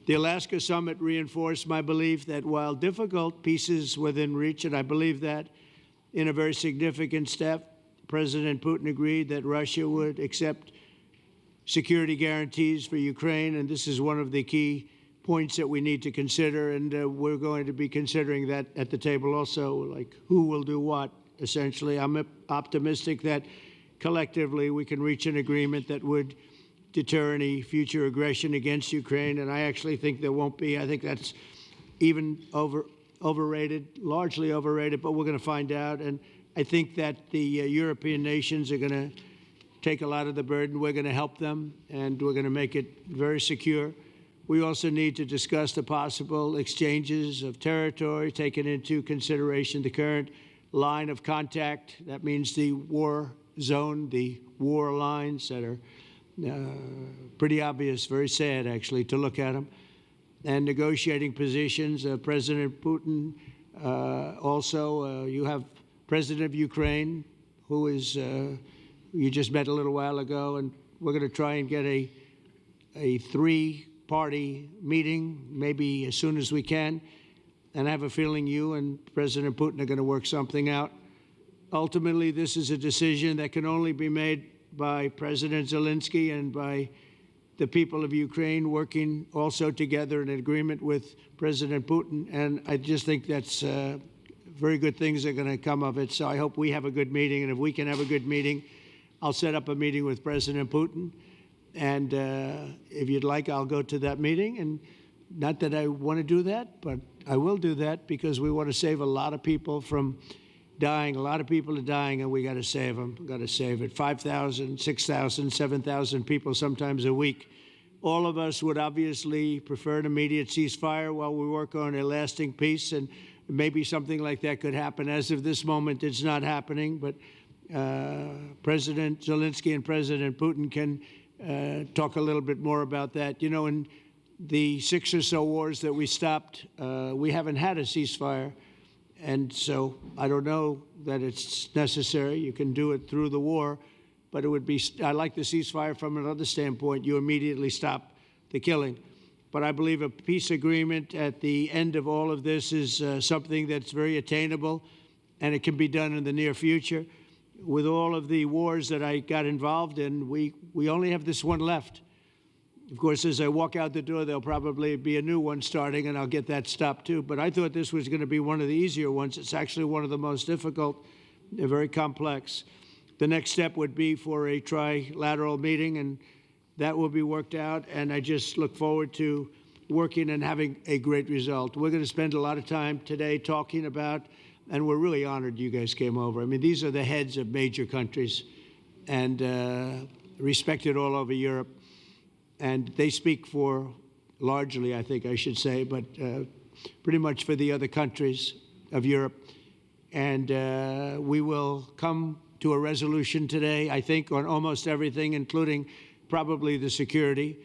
The Alaska summit reinforced my belief that while difficult, peace is within reach, and I believe that in a very significant step, President Putin agreed that Russia would accept security guarantees for Ukraine, and this is one of the key points that we need to consider, and we're going to be considering that at the table also, like who will do what, essentially. I'm optimistic that collectively we can reach an agreement that would deter any future aggression against Ukraine, and I actually think there won't be. I think that's even overrated, largely overrated, but we're going to find out. And I think that the European nations are going to take a lot of the burden. We're going to help them, and we're going to make it very secure. We also need to discuss the possible exchanges of territory, taking into consideration the current line of contact. That means the war zone, the war lines that are pretty obvious, very sad, actually, to look at them. And negotiating positions. President Putin, also, you have President of Ukraine, who is, you just met a little while ago, and we're going to try and get a three-party meeting, maybe as soon as we can. And I have a feeling you and President Putin are going to work something out. Ultimately, this is a decision that can only be made by President Zelensky and by the people of Ukraine working also together in agreement with President Putin. And I just think that's very good things are going to come of it. So I hope we have a good meeting. And if we can have a good meeting, I'll set up a meeting with President Putin. And if you'd like, I'll go to that meeting. And not that I want to do that, but I will do that because we want to save a lot of people from dying. A lot of people are dying, and we got to save them. We've got to save it. 5,000, 6,000, 7,000 people sometimes a week. All of us would obviously prefer an immediate ceasefire while we work on a lasting peace, and maybe something like that could happen. As of this moment, it's not happening, but President Zelensky and President Putin can talk a little bit more about that. You know, in the 6 or so wars that we stopped, we haven't had a ceasefire. And so I don't know that it's necessary. You can do it through the war, but it would be, I like the ceasefire from another standpoint. You immediately stop the killing. But I believe a peace agreement at the end of all of this is something that's very attainable, and it can be done in the near future. With all of the wars that I got involved in, we only have this one left. Of course, as I walk out the door, there'll probably be a new one starting, and I'll get that stopped too. But I thought this was going to be one of the easier ones. It's actually one of the most difficult. They're very complex. The next step would be for a trilateral meeting, and that will be worked out. And I just look forward to working and having a great result. We're going to spend a lot of time today talking about, and we're really honored you guys came over. I mean, these are the heads of major countries and respected all over Europe. And they speak for, largely, I think I should say, but pretty much for the other countries of Europe. And we will come to a resolution today, I think, on almost everything, including probably the security.